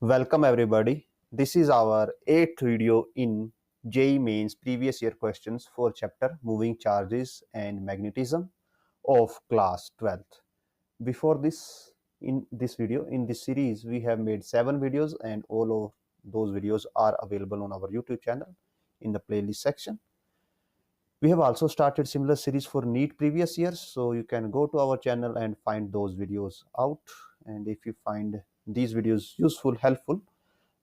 Welcome everybody. This is our 8th video in JEE Mains previous year questions for chapter Moving Charges and Magnetism of class 12th. Before this, in this video, in this series, we have made 7 videos and all of those videos are available on our YouTube channel in the playlist section. We have also started similar series for NEET previous years, so you can go to our channel and find those videos out. And if you find these videos useful, helpful,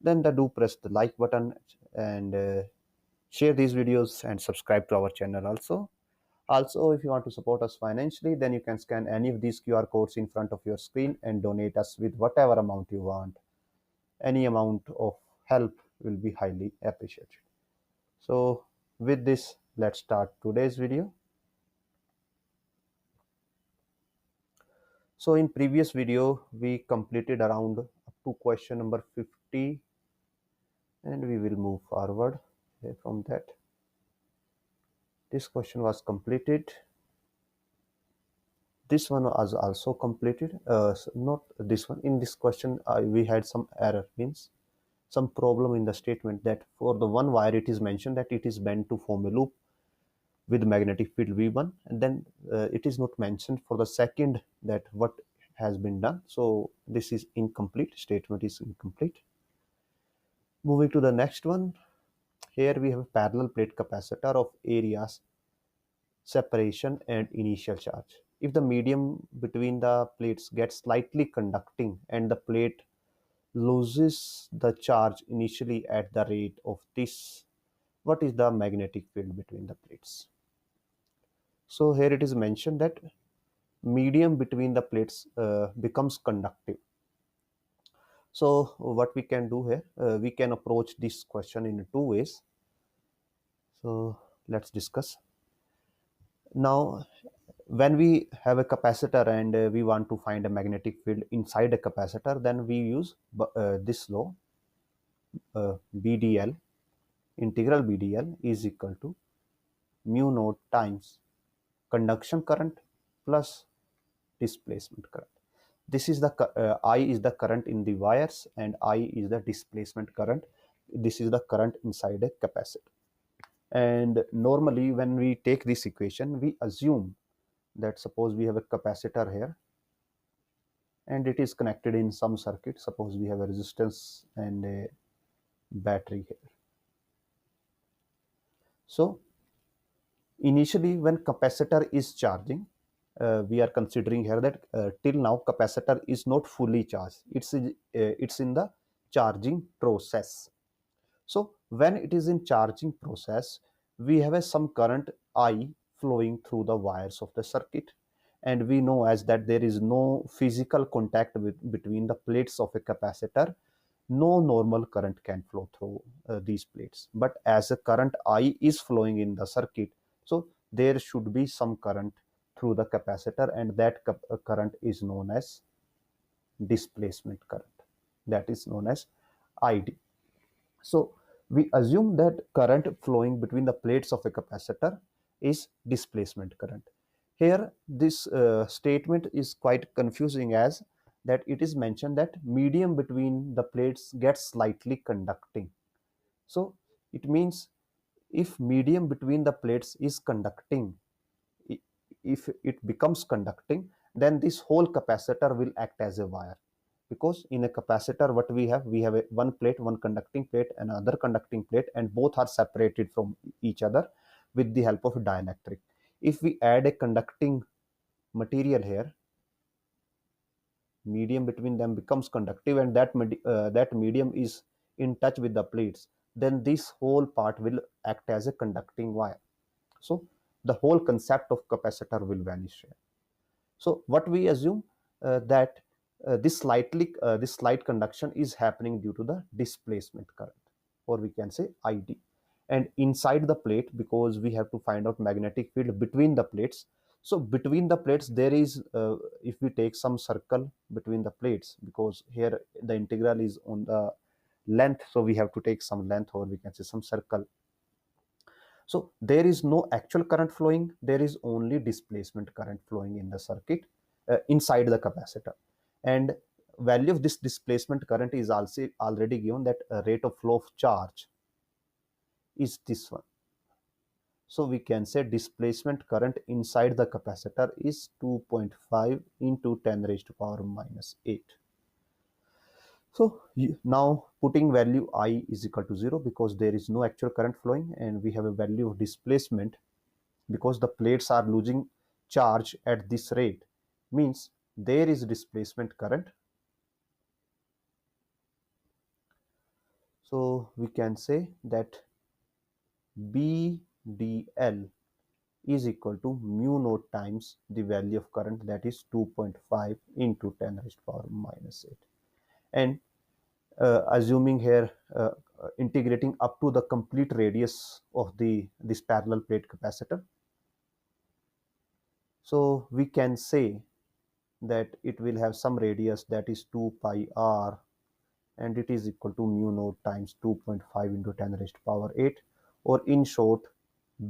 then do press the like button and share these videos and subscribe to our channel also. If you want to support us financially, then you can scan any of these QR codes in front of your screen and donate us with whatever amount you want. Any amount of help will be highly appreciated. So with this, let's start today's video. So in previous video we completed around up to question number 50 and we will move forward from that. This question was completed. This one was also completed. Not this one. In this question, we had some error, means some problem in the statement that for the one wire it is mentioned that it is bent to form a loop with magnetic field V1, and then it is not mentioned for the second that what has been done. So this is incomplete. Statement is incomplete. Moving to the next one. Here we have a parallel plate capacitor of areas separation and initial charge. If the medium between the plates gets slightly conducting and the plate loses the charge initially at the rate of this, what is the magnetic field between the plates? So here it is mentioned that medium between the plates becomes conductive. So what we can do here, we can approach this question in two ways. So let's discuss. Now, when we have a capacitor and we want to find a magnetic field inside a capacitor, then we use this law, BDL, integral BDL is equal to mu naught times conduction current plus displacement current. This is the I is the current in the wires and I is the displacement current. This is the current inside a capacitor. And normally when we take this equation, we assume that suppose we have a capacitor here and it is connected in some circuit. Suppose we have a resistance and a battery here. So initially when capacitor is charging, we are considering here that till now capacitor is not fully charged. It's in the charging process. So when it is in charging process, we have some current I flowing through the wires of the circuit, and we know as that there is no physical contact between the plates of a capacitor. No normal current can flow through these plates, but as a current I is flowing in the circuit, so there should be some current through the capacitor, and that current is known as displacement current, that is known as ID. So we assume that current flowing between the plates of a capacitor is displacement current. Here this statement is quite confusing as that it is mentioned that medium between the plates gets slightly conducting. So it means if medium between the plates is conducting, if it becomes conducting, then this whole capacitor will act as a wire, because in a capacitor what we have a one plate, one conducting plate, another conducting plate, and both are separated from each other with the help of dielectric. If we add a conducting material here, medium between them becomes conductive, and that medium is in touch with the plates, then this whole part will act as a conducting wire. So the whole concept of capacitor will vanish here. So what we assume that this slight conduction is happening due to the displacement current, or we can say ID. And inside the plate, because we have to find out magnetic field between the plates, so between the plates there is, if we take some circle between the plates, because here the integral is on the length, so we have to take some length, or we can say some circle. So there is no actual current flowing, there is only displacement current flowing in the circuit inside the capacitor. And value of this displacement current is also already given, that rate of flow of charge is this one. So we can say displacement current inside the capacitor is 2.5 into 10 raised to power minus 8. So now putting value I is equal to 0 because there is no actual current flowing, and we have a value of displacement because the plates are losing charge at this rate, means there is displacement current. So we can say that BDL is equal to mu naught times the value of current, that is 2.5 into 10 raised to power minus 8. And assuming here integrating up to the complete radius of this parallel plate capacitor, so we can say that it will have some radius, that is 2 pi r, and it is equal to mu naught times 2.5 into 10 raised to power 8, or in short,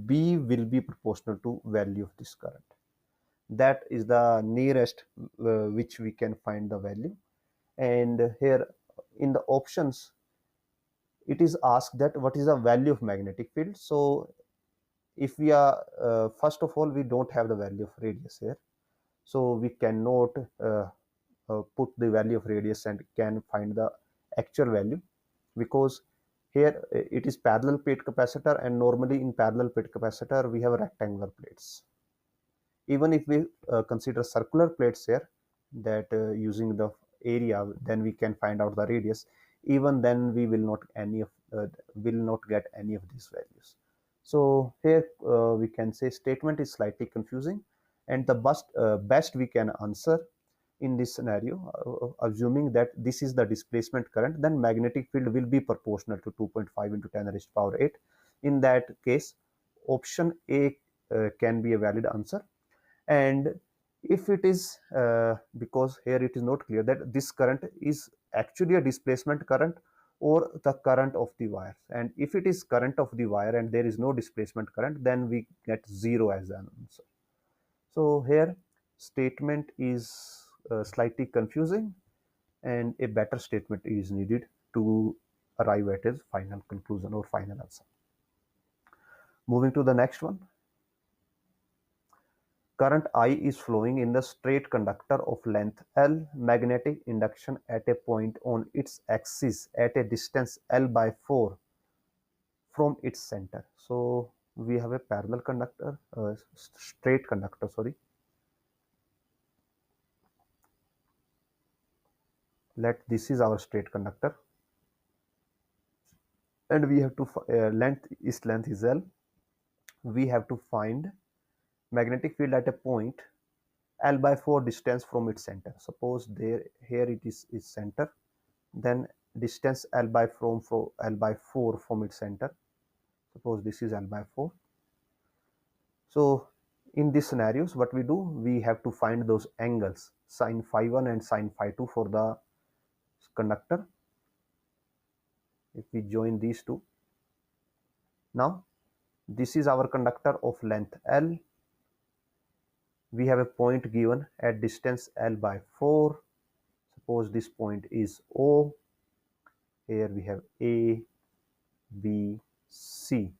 B will be proportional to value of this current. That is the nearest which we can find the value. And here in the options, it is asked that what is the value of magnetic field. So if we are first of all, we don't have the value of radius here, so we cannot put the value of radius and can find the actual value, because here it is parallel plate capacitor, and normally in parallel plate capacitor we have rectangular plates. Even if we consider circular plates here, that using the area, then we can find out the radius. Even then we will not get any of these values. So here we can say statement is slightly confusing, and the best we can answer in this scenario, assuming that this is the displacement current, then magnetic field will be proportional to 2.5 into 10 raised to power 8. In that case, option A can be a valid answer. And if it is because here it is not clear that this current is actually a displacement current or the current of the wire, and if it is current of the wire and there is no displacement current, then we get 0 as an answer. So here statement is slightly confusing, and a better statement is needed to arrive at a final conclusion or final answer. Moving to the next one. Current I is flowing in the straight conductor of length L, magnetic induction at a point on its axis at a distance L by 4 from its center. So we have a parallel conductor, straight conductor, sorry. This is our straight conductor, and we have to length is L. We have to find magnetic field at a point L by 4 distance from its center. Suppose here it is its center, then distance L by 4 from its center. Suppose this is L by 4. So in these scenarios, what we do, we have to find those angles sin phi 1 and sin phi 2 for the conductor. If we join these two, now this is our conductor of length L. We have a point given at distance L by 4. Suppose this point is O. Here we have A, B, C.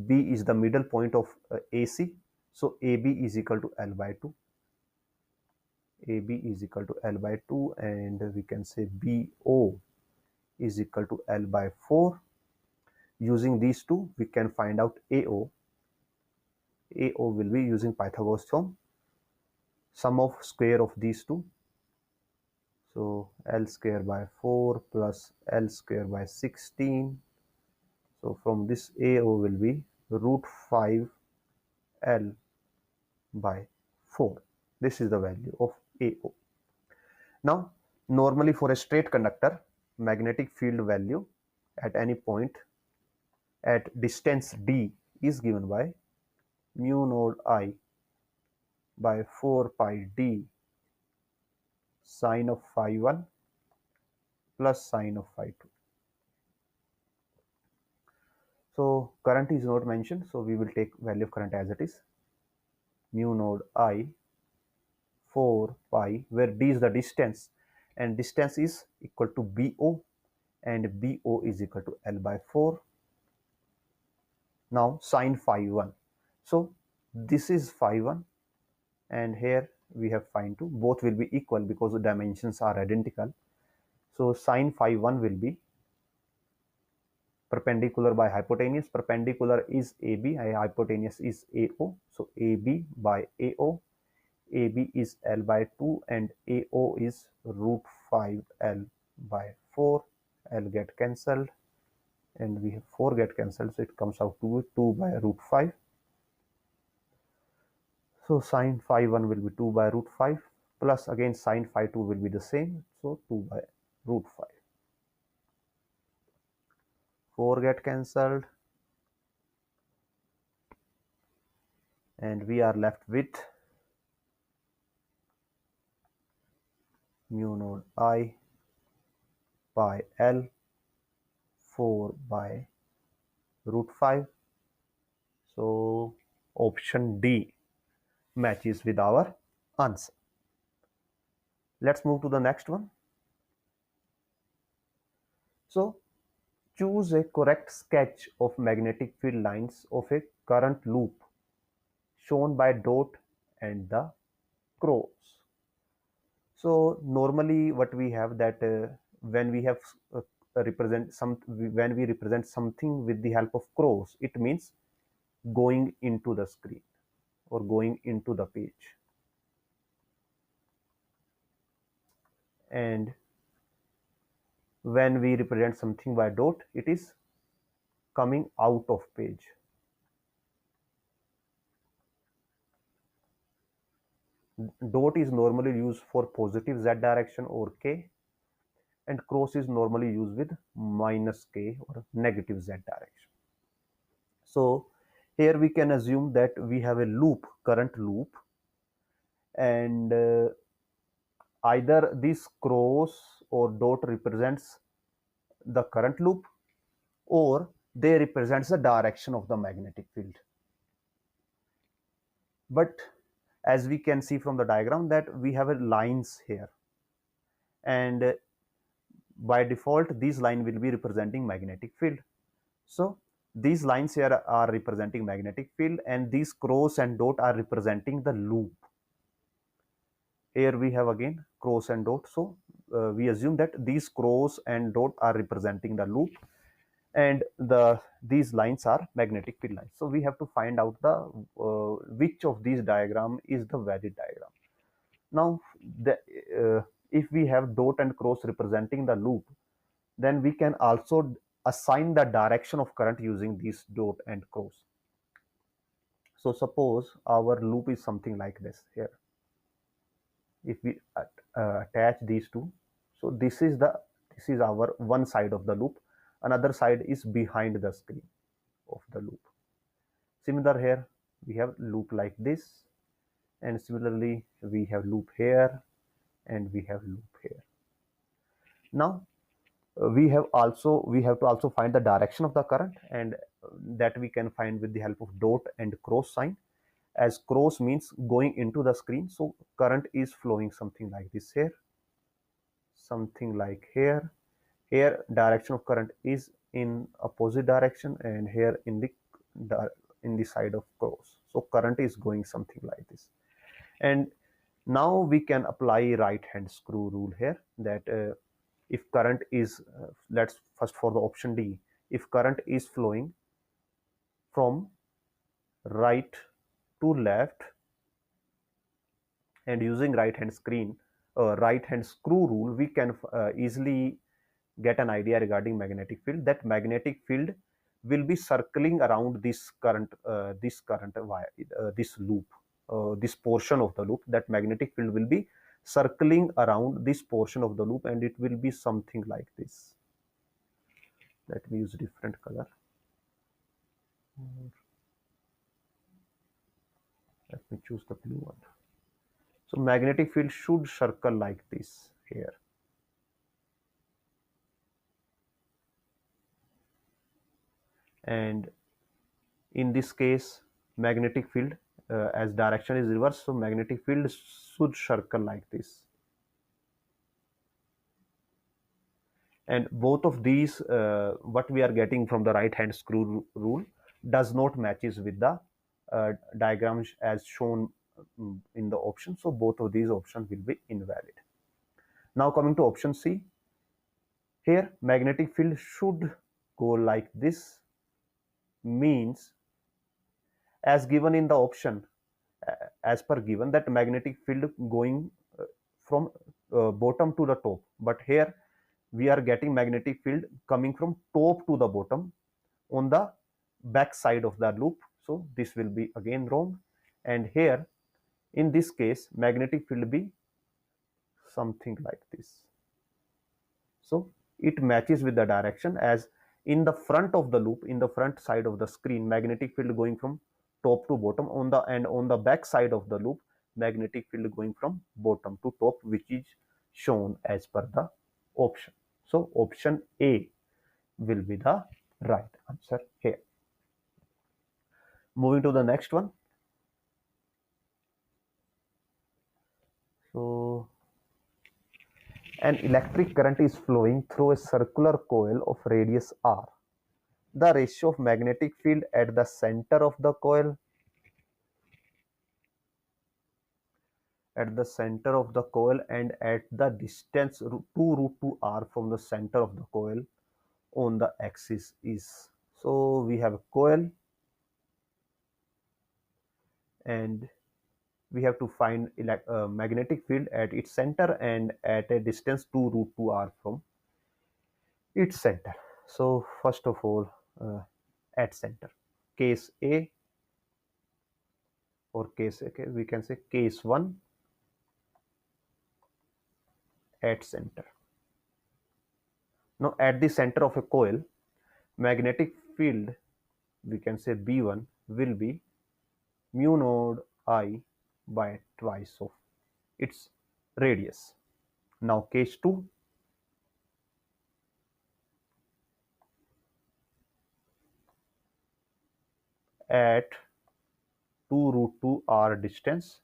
B is the middle point of AC. So AB is equal to L by 2. AB is equal to L by 2, and we can say BO is equal to L by 4. Using these two, we can find out AO. AO will be using Pythagoras theorem, sum of square of these two. So L square by 4 plus L square by 16. So from this AO will be root 5 L by 4. This is the value of AO. Now, normally for a straight conductor, magnetic field value at any point at distance D is given by mu naught I by 4 pi D sine of phi 1 plus sine of phi 2. So current is not mentioned, so we will take value of current as it is, mu naught I 4 pi, where D is the distance, and distance is equal to BO, and BO is equal to L by 4. Now sine phi 1. So this is phi 1, and here we have phi 2. Both will be equal because the dimensions are identical. So sine phi 1 will be perpendicular by hypotenuse. Perpendicular is AB, hypotenuse is AO. So AB by AO. AB is L by 2 and AO is root 5 L by 4. L get cancelled and we have 4 get cancelled, so it comes out to 2 by root 5. So sine phi 1 will be 2 by root 5 plus again sine phi 2 will be the same, so 2 by root 5. 4 get cancelled and we are left with mu naught I by L 4 by root 5. So option D matches with our answer. Let's move to the next one. So choose a correct sketch of magnetic field lines of a current loop shown by dot and the cross. So normally what we have that when we have when we represent something with the help of cross, it means going into the screen or going into the page. And when we represent something by dot, it is coming out of page. Dot is normally used for positive z direction or k, and cross is normally used with minus k or negative z direction. So here we can assume that we have a loop, current loop, and either this cross or dot represents the current loop or they represents the direction of the magnetic field. But as we can see from the diagram that we have a lines here, and by default these line will be representing magnetic field. So these lines here are representing magnetic field and these cross and dot are representing the loop. Here we have again cross and dot, so we assume that these cross and dot are representing the loop and these lines are magnetic field lines. So we have to find out the which of these diagram is the valid diagram. Now if we have dot and cross representing the loop, then we can also assign the direction of current using these dot and cross. So suppose our loop is something like this here. If we attach these two, so this is our one side of the loop, another side is behind the screen of the loop. Similar here we have loop like this, and similarly we have loop here and we have loop here. Now we have to also find the direction of the current, and that we can find with the help of dot and cross sign. As cross means going into the screen, so current is flowing something like this here, something like here. Here direction of current is in opposite direction, and here in the side of cross, so current is going something like this. And now we can apply right hand screw rule here, that if current is let's first for the option D, if current is flowing from right to left and using right hand screw rule, we can easily get an idea regarding magnetic field, that magnetic field will be circling around this current wire, this loop, this portion of the loop. That magnetic field will be circling around this portion of the loop, and it will be something like this. Let me use different color. Let me choose the blue one. So magnetic field should circle like this here. And in this case magnetic field, as direction is reversed, so magnetic field should circle like this. and both of these what we are getting from the right hand screw rule does not matches with the diagrams as shown in the option, so both of these options will be invalid. Now coming to option C, here magnetic field should go like this, means as given in the option, as per given that magnetic field going from bottom to the top, but here we are getting magnetic field coming from top to the bottom on the back side of the loop, so this will be again wrong. And here in this case magnetic field be something like this, so it matches with the direction as in the front of the loop, in the front side of the screen magnetic field going from top to bottom, on the and on the back side of the loop magnetic field going from bottom to top, which is shown as per the option. So option A will be the right answer here. Moving to the next one. So an electric current is flowing through a circular coil of radius r. The ratio of magnetic field at the center of the coil and at the distance 2 root 2 r from the center of the coil on the axis is. So we have a coil and we have to find magnetic field at its center and at a distance 2 root 2 r from its center. So first of all, at center, case A, or case, okay, we can say case 1, at center. Now at the center of a coil, magnetic field, we can say B1, will be mu node I by twice of its radius. Now case 2, at 2 root 2 r distance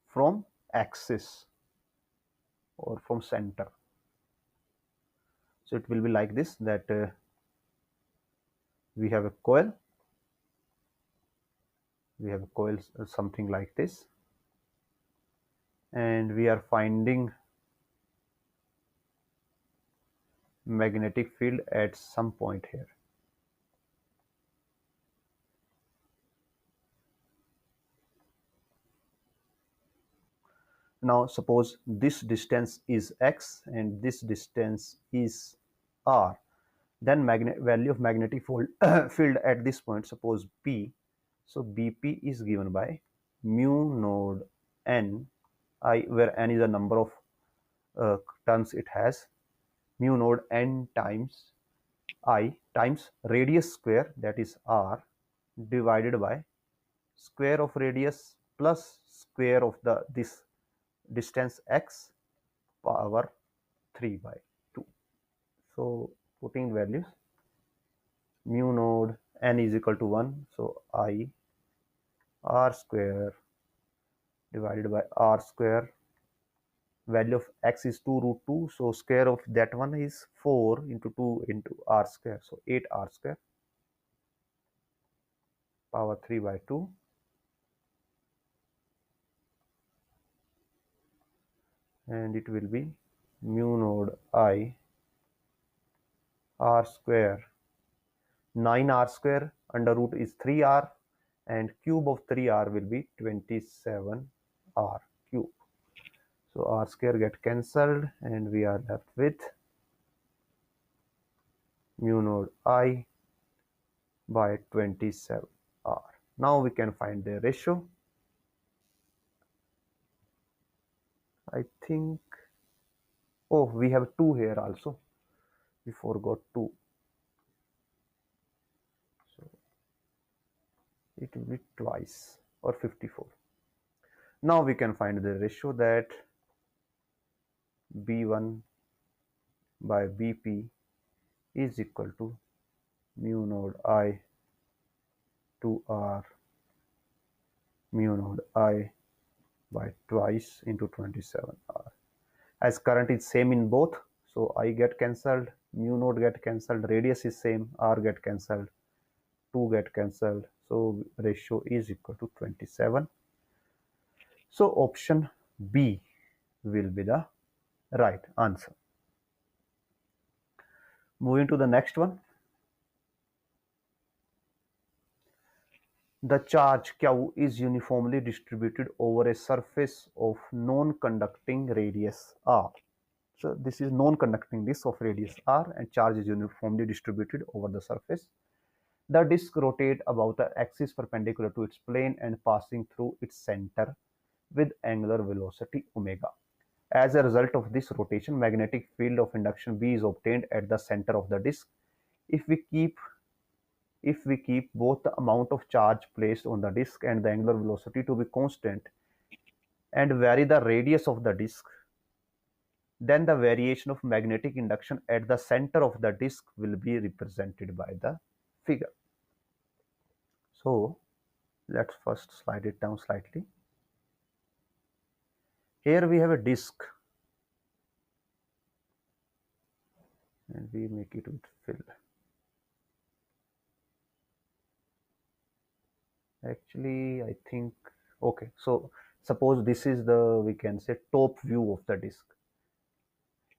from axis or from center. So it will be like this, that we have a coil something like this, and we are finding magnetic field at some point here. Now suppose this distance is x and this distance is r, then value of magnetic field at this point, suppose P. So BP is given by mu node n I, where n is a number of turns it has, mu node n times I times radius square, that is r, divided by square of radius plus square of this distance x power 3 by 2. So putting values, mu node n is equal to 1, so I r square divided by r square, value of x is 2 root 2, so square of that one is 4 into 2 into r square, so 8 r square power 3 by 2, and it will be mu node I r square, 9 r square under root is 3r, and cube of 3r will be 27 r cube. So r square get cancelled and we are left with mu node I by 27 r. Now we can find the ratio. I think, oh, we have 2 here also, we forgot 2, so it will be twice or 54. Now we can find the ratio, that B1 by BP is equal to mu node I to R mu node I by twice into 27R. as current is same in both, so I get cancelled, mu naught get cancelled, radius is same, r get cancelled, 2 get cancelled, so ratio is equal to 27. So option B will be the right answer. Moving to the next one. The charge Q is uniformly distributed over a surface of non-conducting radius R. So this is non-conducting disk of radius R and charge is uniformly distributed over the surface. The disk rotates about the axis perpendicular to its plane and passing through its center with angular velocity omega. As a result of this rotation, magnetic field of induction B is obtained at the center of the disk. If we keep both the amount of charge placed on the disk and the angular velocity to be constant and vary the radius of the disk, then the variation of magnetic induction at the center of the disk will be represented by the figure. So let's first slide it down slightly. Here we have a disk and we make it with fill. Actually, I think, okay, so suppose this is the, we can say, top view of the disk,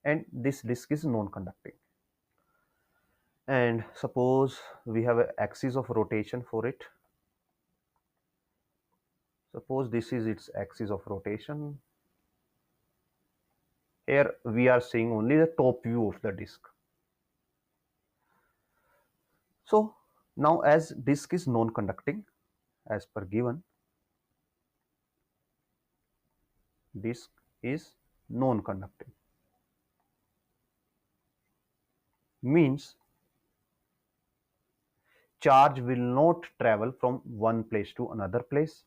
and this disk is non-conducting, and suppose we have an axis of rotation for it. Suppose this is its axis of rotation. Here we are seeing only the top view of the disk. So now as disk is non-conducting, as per given, disk is non-conducting, means charge will not travel from one place to another place,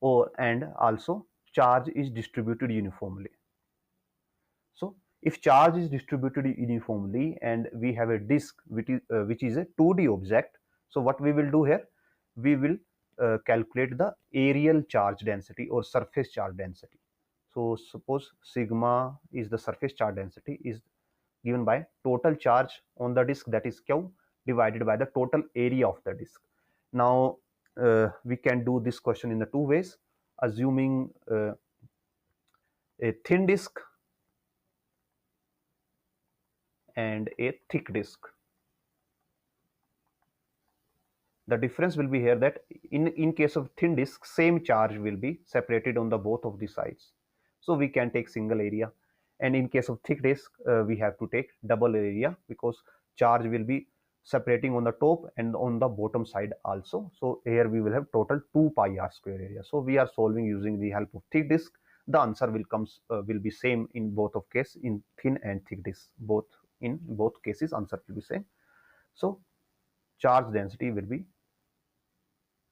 or and also charge is distributed uniformly. So if charge is distributed uniformly and we have a disk which is a 2D object, so what we will do here, we will calculate the areal charge density or surface charge density. So suppose sigma is the surface charge density, is given by total charge on the disk, that is Q, divided by the total area of the disk. Now we can do this question in the two ways, assuming a thin disk and a thick disk. The difference will be here that in case of thin disk, same charge will be separated on the both of the sides, so we can take single area, and in case of thick disk we have to take double area because charge will be separating on the top and on the bottom side also. So here we will have total 2 pi r square area. So we are solving using the help of thick disk. The answer will be same in both of case, in thin and thick disk, in both cases answer will be same. So charge density will be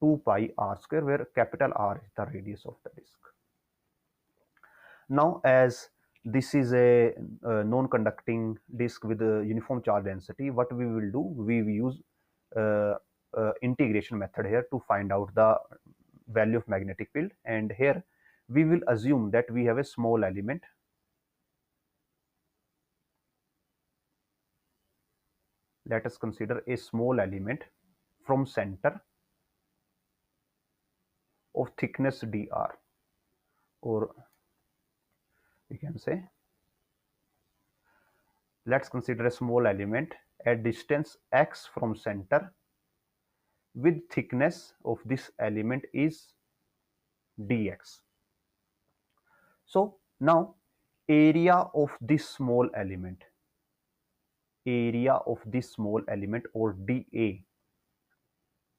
2 pi r square, where capital R is the radius of the disk. Now as this is a non-conducting disk with a uniform charge density, what we will do, we will use integration method here to find out the value of magnetic field, and here we will assume that we have a small element. Let us consider a small element from center of thickness dr, or we can say, let's consider a small element at distance x from center with thickness of this element is dx. So now area of this small element, or dA,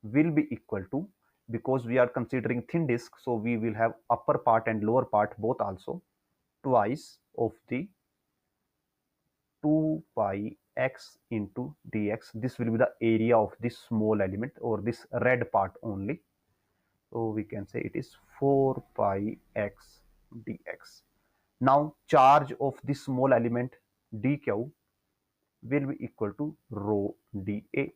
will be equal to, because we are considering thin disk, so we will have upper part and lower part both also, twice of the 2 pi x into dx. This will be the area of this small element, or this red part only. So we can say it is 4 pi x dx. Now charge of this small element dq will be equal to rho dA.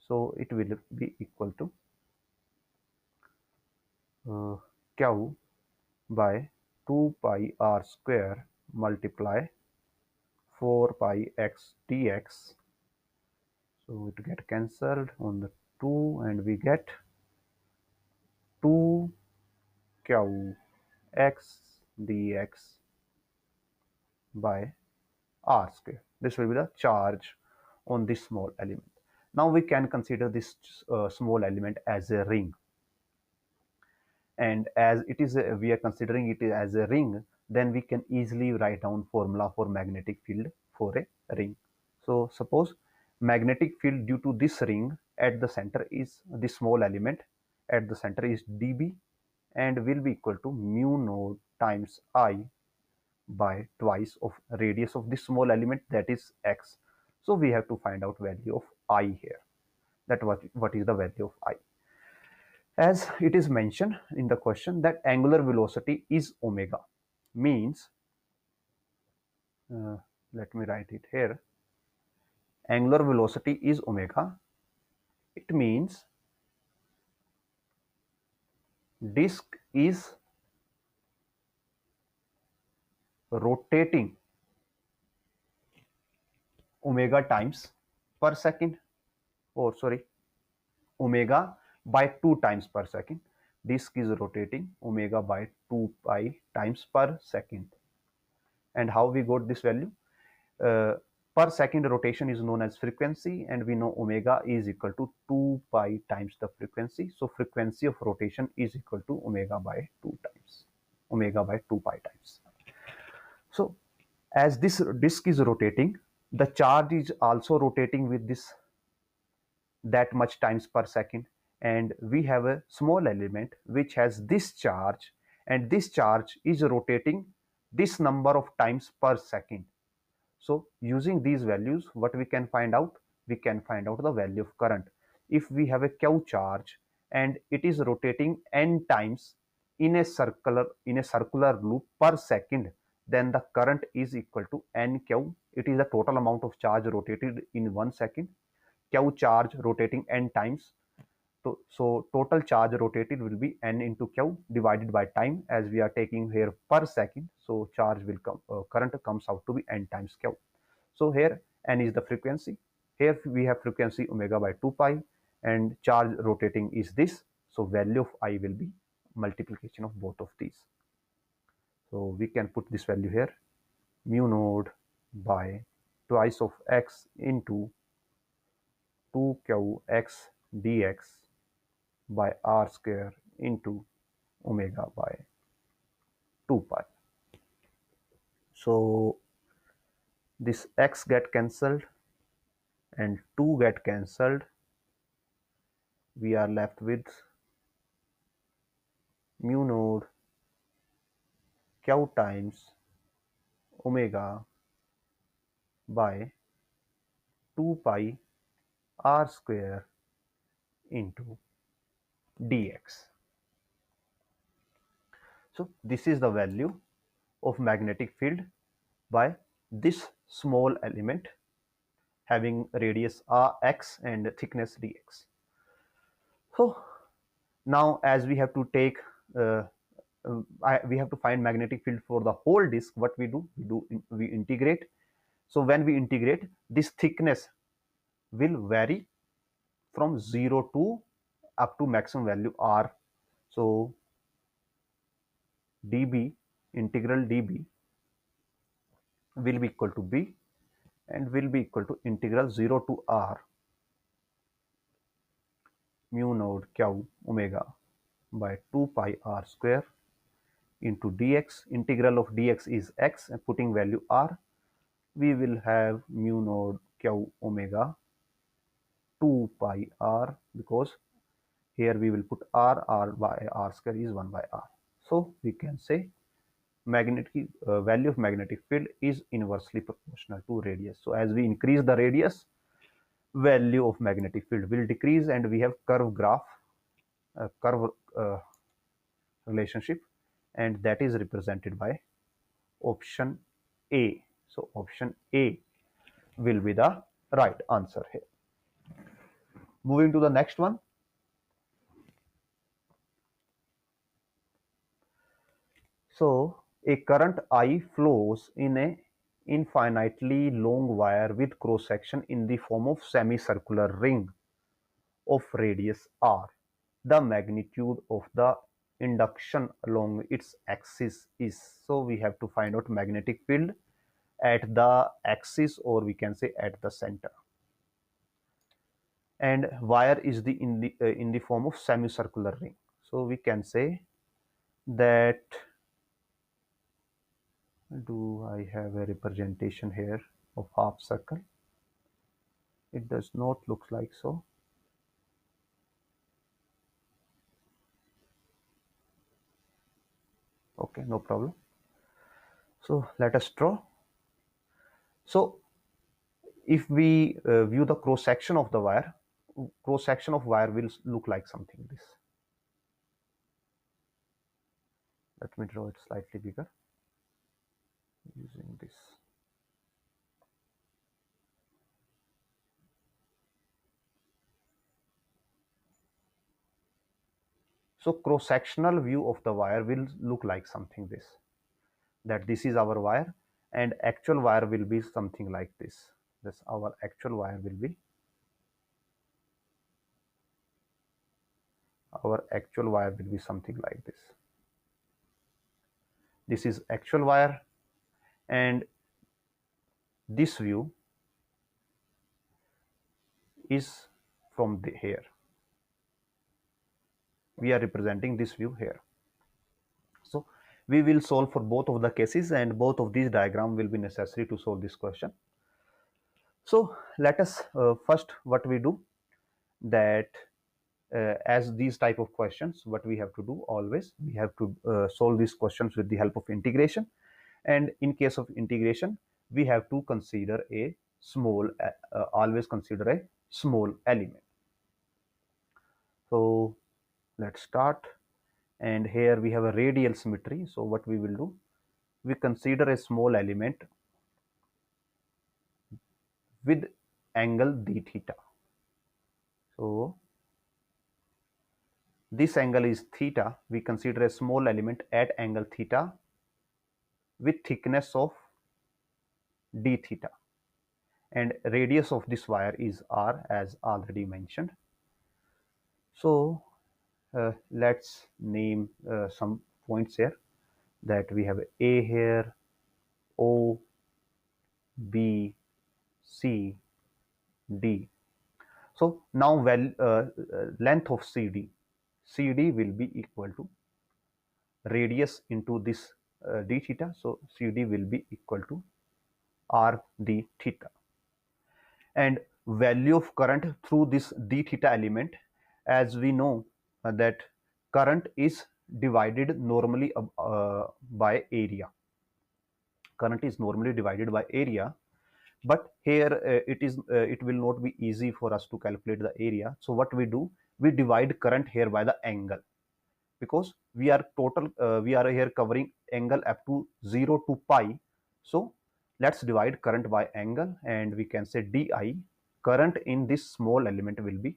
So it will be equal to q by 2 pi r square multiply 4 pi x dx. So it get cancelled on the 2 and we get 2 q x dx by r square. This will be the charge on this small element. Now we can consider this small element as a ring, and as it is we are considering it as a ring, then we can easily write down formula for magnetic field for a ring. So suppose magnetic field due to this ring at the center is this small element at the center is dB and will be equal to mu naught times I by twice of radius of this small element, that is x. So we have to find out value of I here. That what is the value of I? As it is mentioned in the question that angular velocity is omega, means let me write it here. Angular velocity is omega. It means disk is rotating omega times per second, or sorry, omega by 2 times per second. Disk is rotating omega by 2 pi times per second. And how we got this value? Per second rotation is known as frequency, and we know omega is equal to 2 pi times the frequency. So frequency of rotation is equal to omega by 2 times, omega by 2 pi times. So as this disk is rotating, the charge is also rotating with this that much times per second, and we have a small element which has this charge, and this charge is rotating this number of times per second. So using these values, what we can find out? We can find out the value of current. If we have a q charge and it is rotating n times in a circular loop per second, then the current is equal to nq. It is the total amount of charge rotated in 1 second. Q charge rotating n times. So total charge rotated will be n into q divided by time, as we are taking here per second. So charge will come, current comes out to be n times q. So here n is the frequency. Here we have frequency omega by 2 pi, and charge rotating is this. So value of I will be multiplication of both of these. So we can put this value here, mu naught by twice of x into 2qx dx by r square into omega by 2 pi. So this x get cancelled and 2 get cancelled. We are left with mu naught q times omega by 2 pi r square into dx. So this is the value of magnetic field by this small element having radius x and thickness dx. So now as we have to take we have to find magnetic field for the whole disk. What we do? We integrate. So when we integrate, this thickness will vary from 0 to up to maximum value r. So dB, integral dB will be equal to b and will be equal to integral 0 to r mu naught q omega by 2 pi r square into dx. Integral of dx is x, and putting value r, we will have mu naught q omega 2 pi r, because here we will put r by r square is 1 by r. So we can say magnetic value of magnetic field is inversely proportional to radius. So as we increase the radius, value of magnetic field will decrease, and we have curve graph, curve relationship, and that is represented by option A. So option A will be the right answer here. Moving to the next one. So A current I flows in a infinitely long wire with cross section in the form of semicircular ring of radius r. The magnitude of the induction along its axis is. So we have to find out magnetic field at the axis, or we can say at the center. And wire is in the form of semicircular ring. So we can say that, do I have a representation here of half circle? It does not look like so. Okay, no problem. So let us draw. So if we view the cross section of the wire, cross section of wire will look like something this. Let me draw it slightly bigger using this. So cross sectional view of the wire will look like something this, that this is our wire and actual wire will be something like this. This our actual wire will be, something like this. This is actual wire, and this view is from here. We are representing this view here. So we will solve for both of the cases, and both of these diagram will be necessary to solve this question. So let us first, what we do, that as these type of questions, what we have to do, always we have to solve these questions with the help of integration. And in case of integration, we have to consider a small, always consider a small element. So let's start. And here we have a radial symmetry. So what we will do, we consider a small element with angle d theta. So this angle is theta. We consider a small element at angle theta with thickness of d theta, and radius of this wire is r, as already mentioned. So let's name some points here, that we have A here, O, B, C, D. So now length of CD will be equal to radius into this d theta. So CD will be equal to r d theta. And value of current through this d theta element, as we know that current is divided normally by area. Current is normally divided by area, but here it will not be easy for us to calculate the area. So what we do, we divide current here by the angle, because we are here covering angle up to 0 to pi. So let's divide current by angle, and we can say di current in this small element will be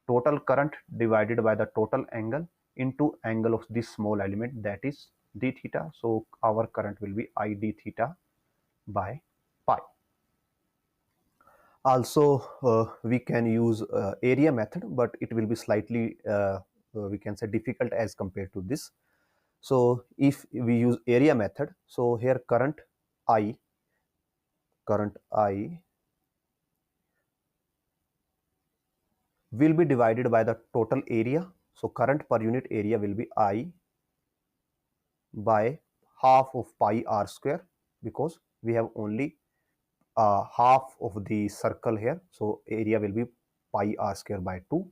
total current divided by the total angle into angle of this small element, that is d theta. So our current will be I d theta by pi. Also we can use area method, but it will be slightly we can say difficult as compared to this. So if we use area method, so here current I will be divided by the total area. So current per unit area will be I by half of pi r square, because we have only half of the circle here. So area will be pi r square by 2.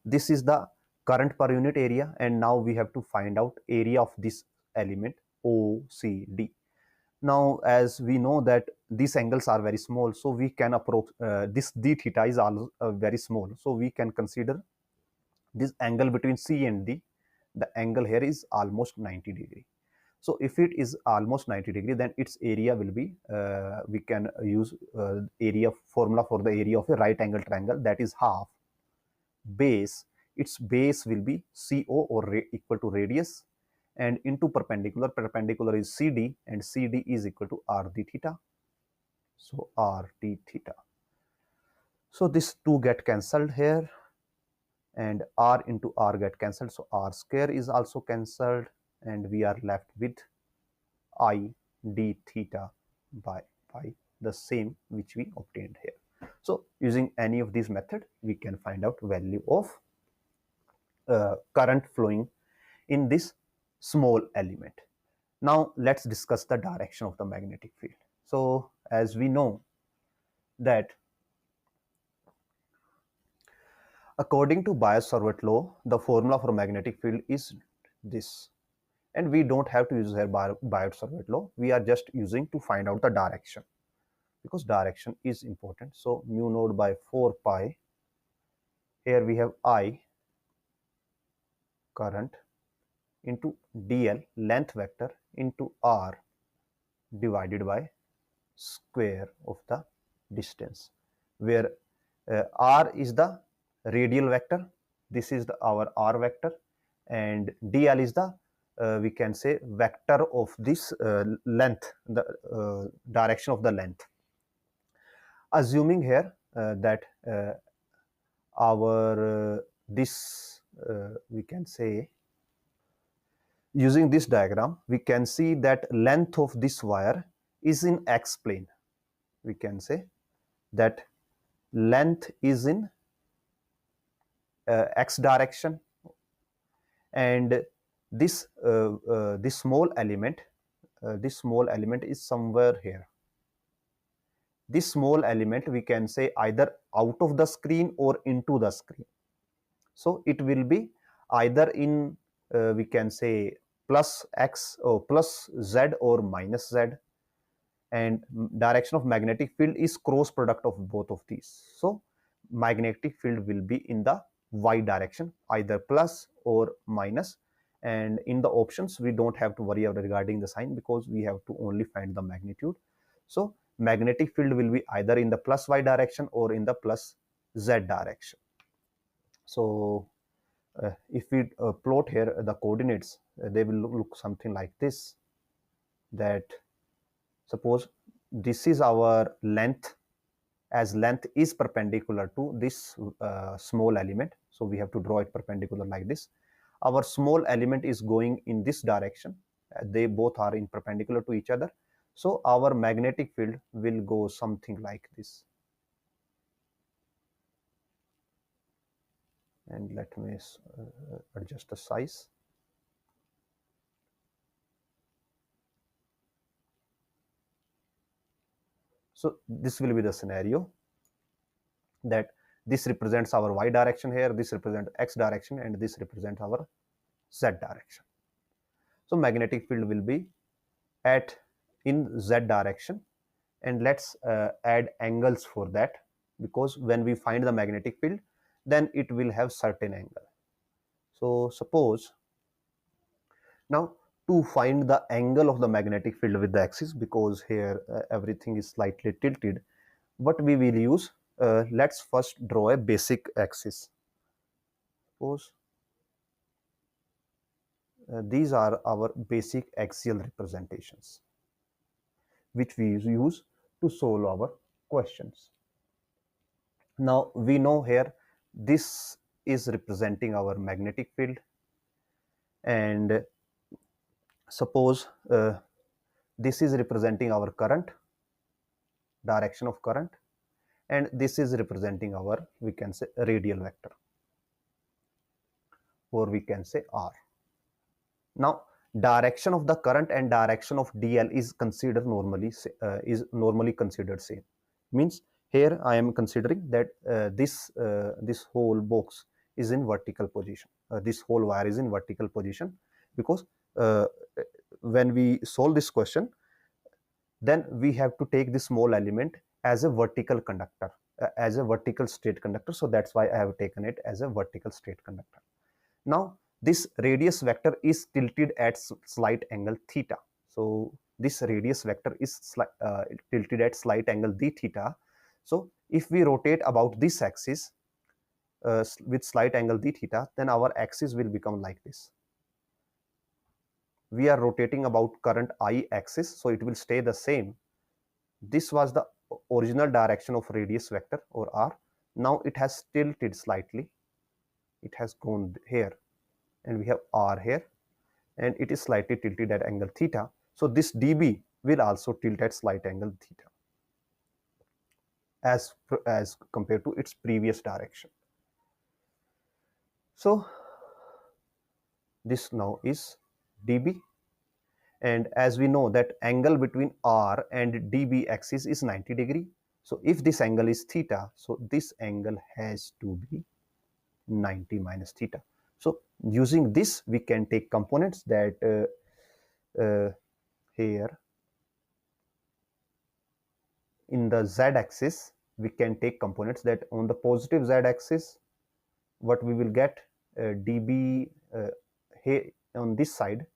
This is the current per unit area, and now we have to find out area of this element OCD. Now as we know that these angles are very small, so we can approach this d theta is also very small, so we can consider this angle between C and D. The angle here is almost 90 degree. So if it is almost 90 degree, then its area will be, we can use area formula for the area of a right angle triangle, that is half base. Its base will be CO, or equal to radius, and into perpendicular is CD, and CD is equal to r d theta. So r d theta. So this 2 get cancelled here, and r into r get cancelled, so r square is also cancelled, and we are left with I d theta by pi, the same which we obtained here. So using any of these method, we can find out value of current flowing in this small element. Now let's discuss the direction of the magnetic field. So as we know that according to Biot-Savart law, the formula for magnetic field is this, and we don't have to use here Biot-Savart law. We are just using to find out the direction, because direction is important. So mu naught by 4 pi, here we have I current into dl length vector into r divided by square of the distance, where r is the radial vector, this is our r vector, and dl is the we can say vector of this length, the direction of the length. Assuming here that our this we can say, using this diagram, we can see that length of this wire is in x plane. We can say that length is in x direction, and this this small element is somewhere here. This small element we can say either out of the screen or into the screen. So it will be either in we can say plus x or plus z or minus z, and direction of magnetic field is cross product of both of these. So magnetic field will be in the y direction, either plus or minus, and in the options we don't have to worry regarding the sign, because we have to only find the magnitude. So magnetic field will be either in the plus y direction or in the plus z direction. So if we plot here the coordinates, they will look something like this, that suppose this is our length, as length is perpendicular to this small element, so we have to draw it perpendicular like this. Our small element is going in this direction, they both are in perpendicular to each other, so our magnetic field will go something like this. And let me adjust the size. So this will be the scenario, that this represents our y direction here, this represents x direction, and this represents our z direction. So magnetic field will be at in z direction, and let's add angles for that, because when we find the magnetic field, then it will have certain angle. So suppose now, to find the angle of the magnetic field with the axis, because here everything is slightly tilted, what we will use, let's first draw a basic axis. Suppose these are our basic axial representations which we use to solve our questions. Now we know here this is representing our magnetic field, and suppose this is representing our current, direction of current, and this is representing our, we can say, radial vector, or we can say r. Now direction of the current and direction of dl is considered normally considered same. Means here I am considering that this whole box is in vertical position, this whole wire is in vertical position, because when we solve this question, then we have to take this small element as a vertical conductor, as a vertical straight conductor. So that's why I have taken it as a vertical straight conductor. Now this radius vector is tilted at slight angle theta. So this radius vector is tilted at slight angle d theta. So if we rotate about this axis with slight angle d theta, then our axis will become like this. we are rotating about current I axis, so it will stay the same. This was the original direction of radius vector or r. Now it has tilted slightly, it has gone here, and we have r here, and it is slightly tilted at angle theta. So this dB will also tilt at slight angle theta as compared to its previous direction. So this now is dB, and as we know that angle between r and dB axis is 90 degree. So if this angle is theta, so this angle has to be 90 minus theta. So using this we can take components that here in the z-axis we can take components that on the positive z-axis what we will get dB here on this side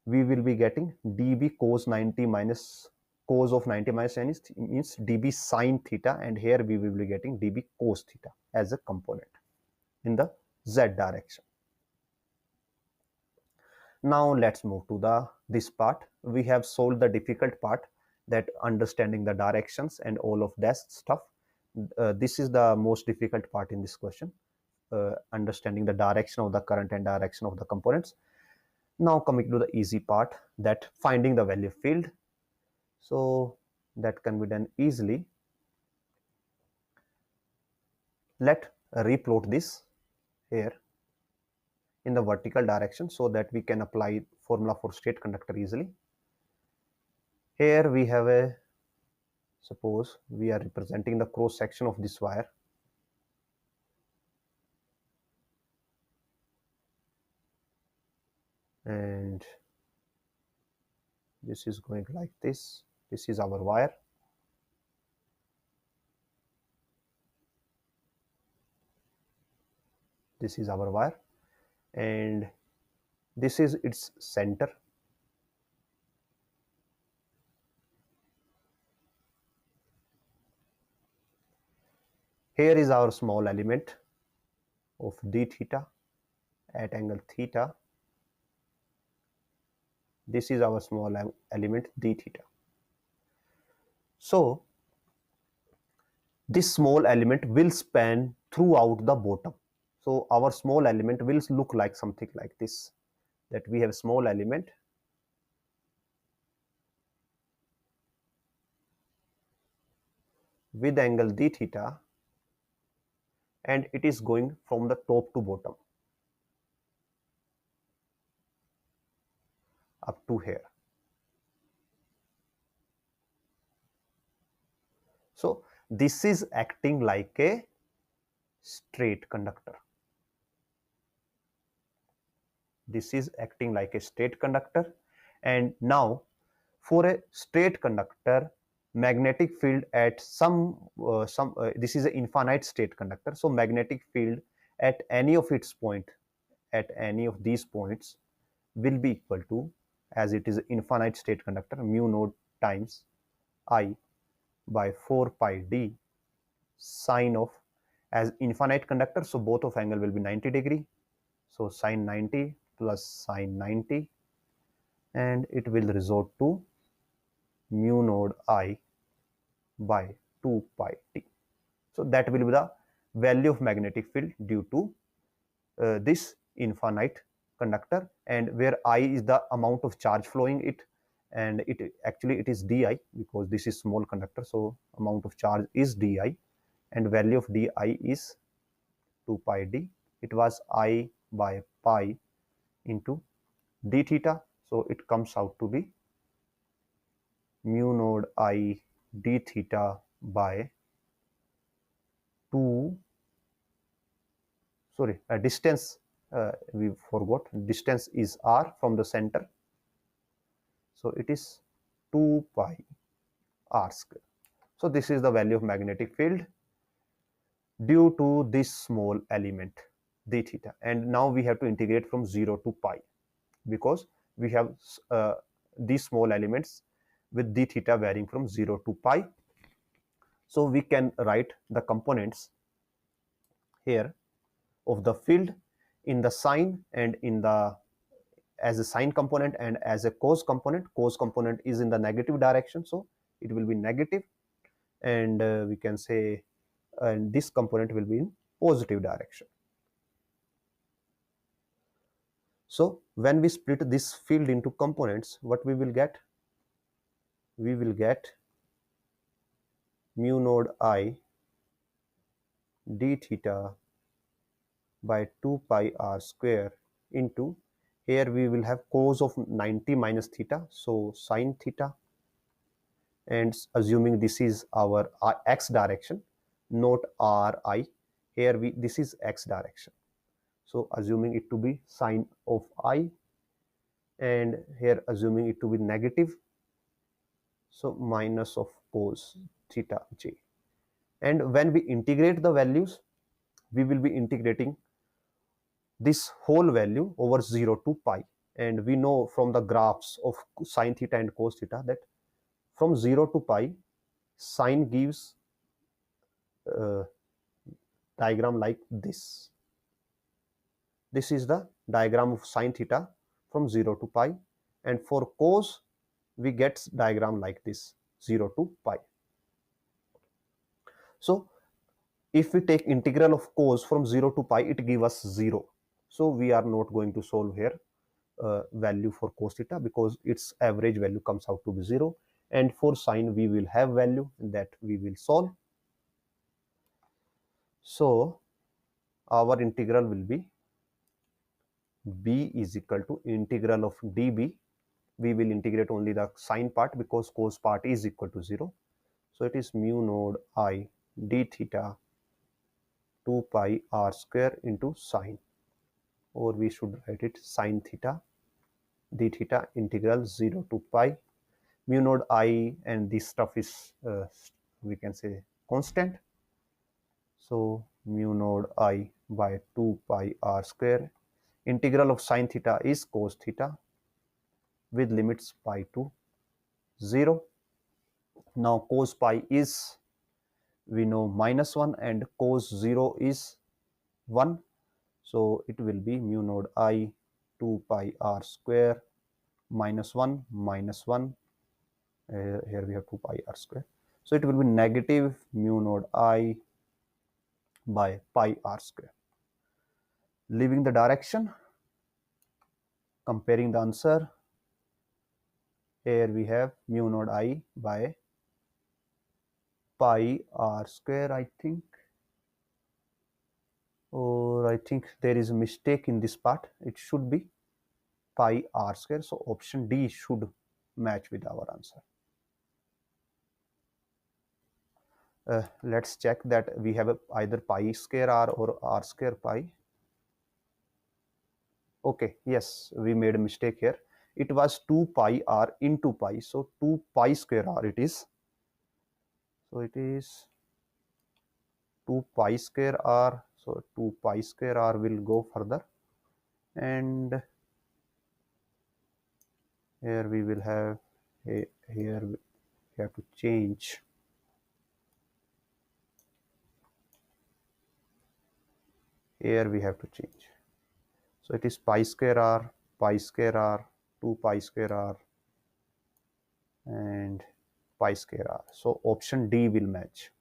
we will be getting dB cos 90 minus cos of 90 minus n means dB sine theta, and here we will be getting dB cos theta as a component in the z direction. Now let's move to this part. We have solved the difficult part, that understanding the directions and all of that stuff. This is the most difficult part in this question, understanding the direction of the current and direction of the components. Now coming to the easy part, that finding the value field. So that can be done easily. Let replot this here in the vertical direction so that we can apply formula for state conductor easily. Here we have a, suppose we are representing the cross section of this wire, and this is going like this. This is our wire. This is our wire, and this is its center. Here is our small element of d theta at angle theta. This is our small element d theta. So this small element will span throughout the bottom. So our small element will look like something like this, that we have a small element with angle d theta, and it is going from the top to bottom up to here. So this is acting like a straight conductor. This is acting like a straight conductor, and now for a straight conductor, magnetic field at this is an infinite state conductor, so magnetic field at any of its point, at any of these points, will be equal to, as it is an infinite state conductor, mu naught times I by 4 pi d sine of, as infinite conductor, so both of angle will be 90 degree, so sine 90 plus sine 90, and it will result to mu naught I by 2 pi t. So that will be the value of magnetic field due to this infinite conductor, and where I is the amount of charge flowing it, and it actually it is di, because this is small conductor, so amount of charge is di, and value of di is 2 pi d. It was I by pi into d theta, so it comes out to be mu naught I d theta by 2, sorry, distance, we forgot, distance is r from the center, so it is 2 pi r square. So this is the value of magnetic field due to this small element d theta, and now we have to integrate from 0 to pi, because we have these small elements with d theta varying from 0 to pi. So we can write the components here of the field in the sign and in the as a sine component and as a cos component. Cos component is in the negative direction, so it will be negative, and we can say and this component will be in positive direction. So when we split this field into components, what we will get? We will get mu node I d theta by 2 pi r square into, here we will have cos of 90 minus theta, so sine theta, and assuming this is our x direction, not ri, here this is x direction, so assuming it to be sine of I, and here assuming it to be negative, so minus of cos theta j. And when we integrate the values, we will be integrating this whole value over 0 to pi, and we know from the graphs of sine theta and cos theta that from 0 to pi sine gives diagram like this. This is the diagram of sine theta from 0 to pi, and for cos we get diagram like this, 0 to pi. So if we take integral of cos from 0 to pi, it gives us 0. So we are not going to solve here value for cos theta because its average value comes out to be 0, and for sine we will have value that we will solve. So our integral will be b is equal to integral of db. We will integrate only the sine part because cos part is equal to 0. So it is mu node I d theta 2 pi r square into sine, or we should write it sine theta d theta integral 0 to pi. Mu node I and this stuff is we can say constant. So mu node I by 2 pi r square. Integral of sine theta is cos theta with limits pi to 0. Now cos pi is, we know, -1 and cos 0 is 1. So it will be mu node I 2 pi r square -1 -1. Here we have 2 pi r square. So it will be negative mu node I by pi r square. Leaving the direction, comparing the answer, here we have mu node I by pi r square, I think, or I think there is a mistake in this part. It should be pi r square, so option D should match with our answer. Let's check that we have either pi square r or r square pi. Okay, yes, we made a mistake here. It was 2 pi r into pi, so 2 pi square r it is. So it is 2 pi square r, so 2 pi square r will go further, and here we will have, here we have to change. Here we have to change. So it is pi square r, 2 pi square r, and pi square r. So option D will match.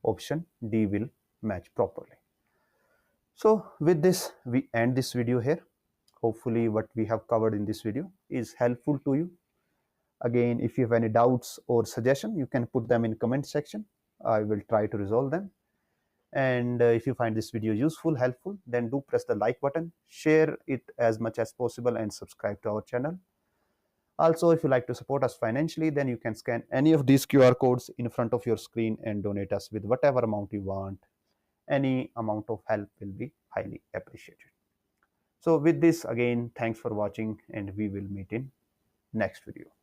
Option D will match properly. So with this, we end this video here. Hopefully what we have covered in this video is helpful to you. Again, if you have any doubts or suggestion, you can put them in comment section. I will try to resolve them. And if you find this video useful, helpful, then do press the like button, share it as much as possible, and subscribe to our channel. Also, if you like to support us financially, then you can scan any of these QR codes in front of your screen and donate us with whatever amount you want. Any amount of help will be highly appreciated. So with this, again, thanks for watching, and we will meet in next video.